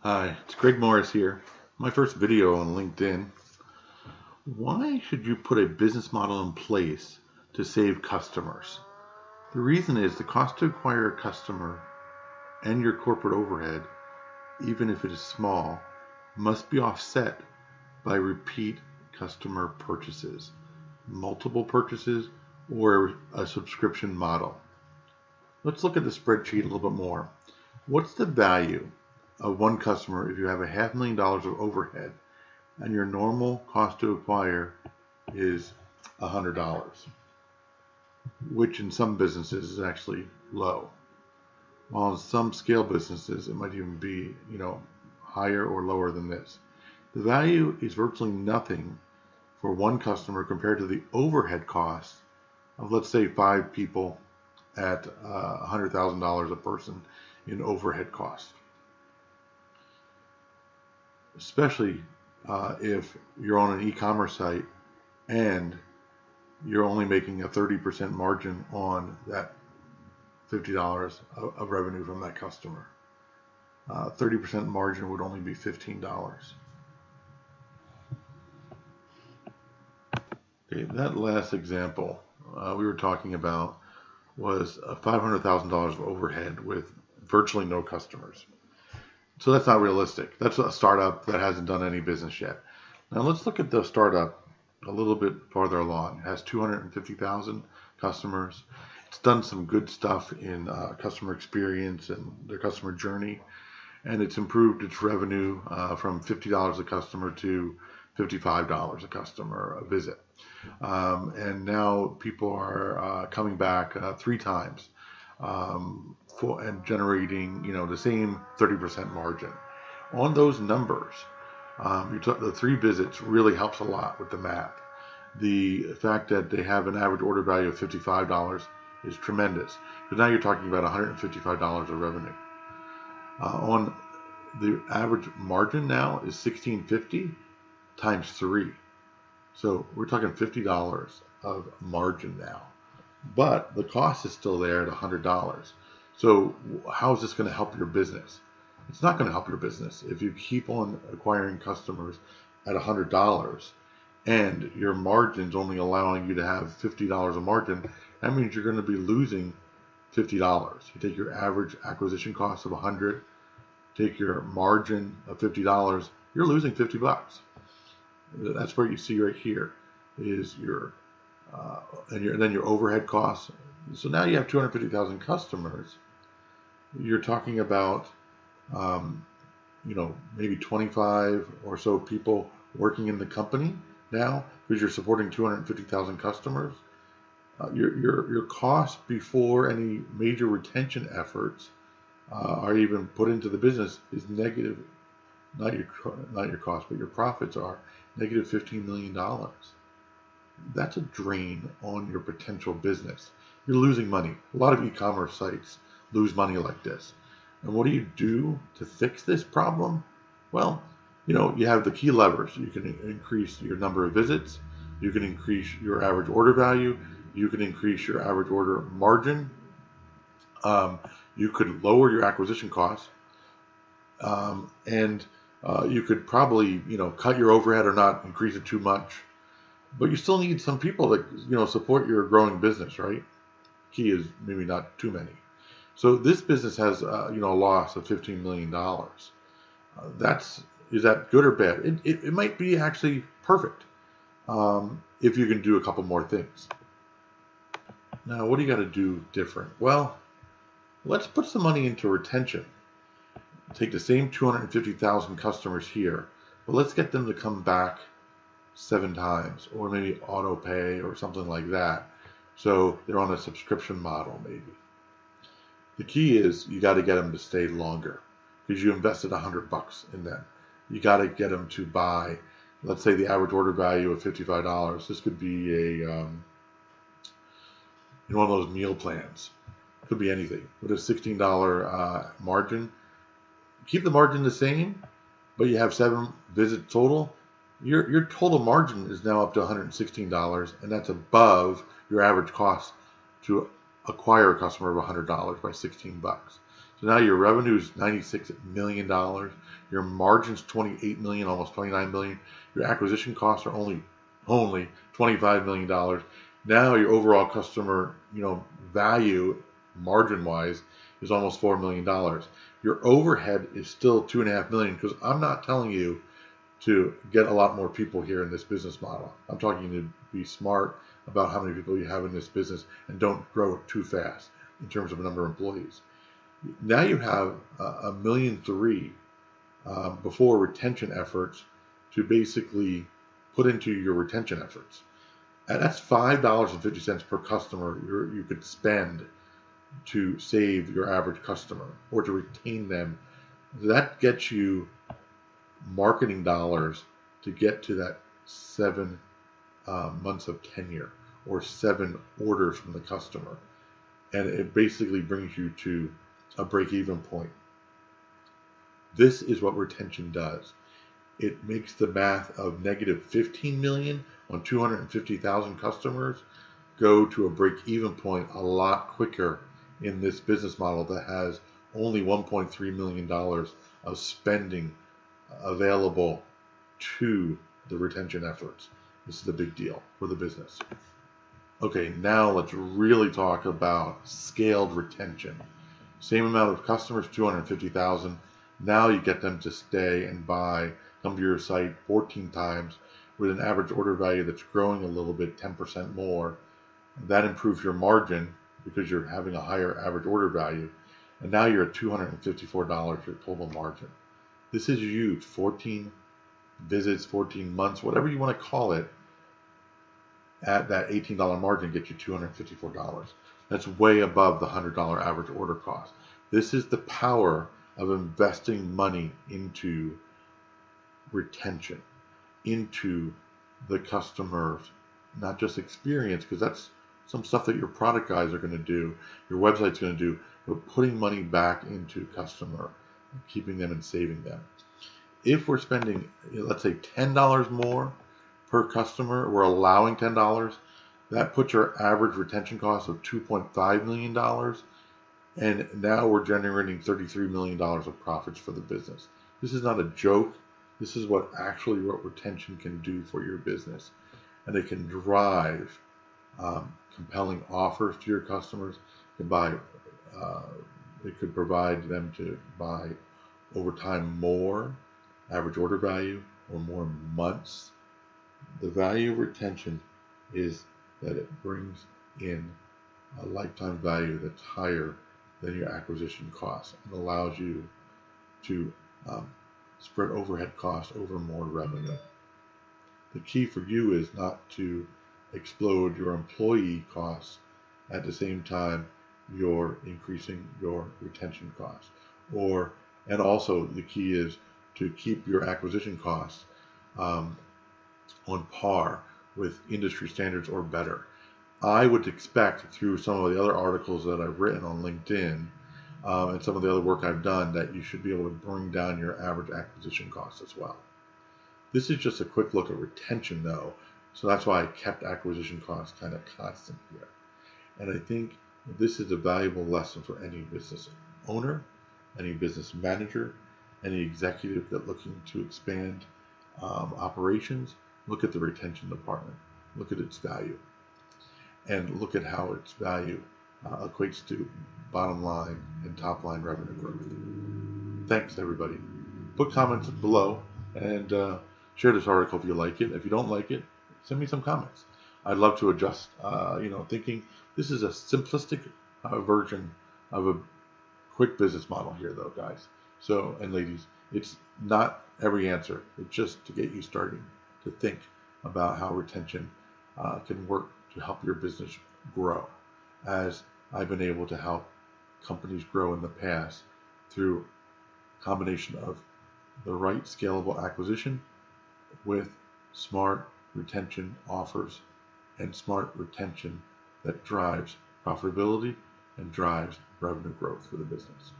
Hi, it's Greg Morris here. My first video on LinkedIn. Why should you put a business model in place to save customers? The reason is the cost to acquire a customer and your corporate overhead, even if it is small, must be offset by repeat customer purchases, multiple purchases, or a subscription model. Let's look at the spreadsheet a little bit more. What's the value of one customer if you have $500,000 of overhead and your normal cost to acquire is $100, which in some businesses is actually low, while in some scale businesses it might even be higher or lower than this. The value is virtually nothing for one customer compared to the overhead costs of, let's say, 5 people at $100,000 a person in overhead costs. Especially if you're on an e-commerce site and you're only making a 30% margin on that $50 of revenue from that customer. 30% margin would only be $15. Okay, that last example we were talking about was $500,000 of overhead with virtually no customers. So that's not realistic. That's a startup that hasn't done any business yet. Now let's look at the startup a little bit farther along. It has 250,000 customers. It's done some good stuff in customer experience and their customer journey, and it's improved its revenue from $50 a customer to $55 a customer a visit. And now people are coming back 3 times. And generating the same 30% margin on those numbers. The 3 visits really helps a lot with the math. The fact that they have an average order value of $55 is tremendous, because now you're talking about $155 of revenue. On the average margin now is $16.50 times 3, so we're talking $50 of margin now, but the cost is still there at $100. So how is this going to help your business? It's not going to help your business if you keep on acquiring customers at $100 and your margin's only allowing you to have $50 of margin. That means you're going to be losing $50. You take your average acquisition cost of $100, take your margin of $50, you're losing $50. That's what you see right here is your and then your overhead costs. So now you have 250,000 customers. You're talking about, maybe 25 or so people working in the company now, because you're supporting 250,000 customers. Your cost before any major retention efforts are even put into the business is negative. Not your cost, but your profits are negative $15 million. That's a drain on your potential business. You're losing money. A lot of e-commerce sites lose money like this. And what do you do to fix this problem? Well, you have the key levers. You can increase your number of visits. You can increase your average order value. You can increase your average order margin. You could lower your acquisition costs. And you could probably, cut your overhead or not increase it too much. But you still need some people that, support your growing business, right? Key is maybe not too many. So this business has, a loss of $15 million. Is that good or bad? It might be actually perfect if you can do a couple more things. Now, what do you got to do different? Well, let's put some money into retention. Take the same 250,000 customers here, but let's get them to come back 7 times, or maybe auto pay or something like that. So they're on a subscription model maybe. The key is you got to get them to stay longer because you invested $100 in them. You got to get them to buy, let's say the average order value of $55. This could be one of those meal plans. It could be anything with a $16 margin. Keep the margin the same, but you have 7 visits total. Your total margin is now up to $116, and that's above your average cost to acquire a customer of $100 by $16. So now your revenue is $96 million. Your margin's $28 million, almost $29 million. Your acquisition costs are only $25 million. Now your overall customer, value margin-wise is almost $4 million. Your overhead is still $2.5 million, because I'm not telling you to get a lot more people here in this business model. I'm talking to be smart about how many people you have in this business and don't grow it too fast in terms of the number of employees. Now you have $1.3 million before retention efforts to basically put into your retention efforts. And that's $5.50 per customer you could spend to save your average customer or to retain them. That gets you marketing dollars to get to that 7 months of tenure or 7 orders from the customer. And it basically brings you to a break-even point. This is what retention does. It makes the math of negative 15 million on 250,000 customers go to a break-even point a lot quicker in this business model that has only $1.3 million of spending available to the retention efforts. This is a big deal for the business. Okay, now let's really talk about scaled retention. Same amount of customers, 250,000. Now you get them to stay and come to your site 14 times with an average order value that's growing a little bit, 10% more. That improves your margin because you're having a higher average order value. And now you're at $254 your total margin. This is huge. 14 visits, 14 months, whatever you want to call it, at that $18 margin gets you $254. That's way above the $100 average order cost. This is the power of investing money into retention, into the customer's not just experience, because that's some stuff that your product guys are going to do, your website's going to do, but putting money back into customer, keeping them and saving them. If we're spending, let's say $10 more per customer, we're allowing $10, that puts our average retention cost of $2.5 million, and now we're generating $33 million of profits for the business. This is not a joke. This is what retention can do for your business. And it can drive compelling offers to your customers. It could provide them to buy over time more average order value or more months. The value of retention is that it brings in a lifetime value that's higher than your acquisition cost and allows you to spread overhead costs over more revenue. The key for you is not to explode your employee costs at the same time you're increasing your retention costs. And also the key is to keep your acquisition costs on par with industry standards or better. I would expect through some of the other articles that I've written on LinkedIn and some of the other work I've done that you should be able to bring down your average acquisition costs as well. This is just a quick look at retention though, so that's why I kept acquisition costs kind of constant here. And I think this is a valuable lesson for any business owner, any business manager, any executive that's looking to expand operations. Look at the retention department. Look at its value. And look at how its value equates to bottom line and top line revenue growth. Thanks, everybody. Put comments below and share this article if you like it. If you don't like it, send me some comments. I'd love to adjust. Thinking this is a simplistic version of a quick business model here, though, guys. So, and ladies, it's not every answer. It's just to get you starting to think about how retention can work to help your business grow, as I've been able to help companies grow in the past through a combination of the right scalable acquisition with smart retention offers and smart retention that drives profitability and drives revenue growth for the business.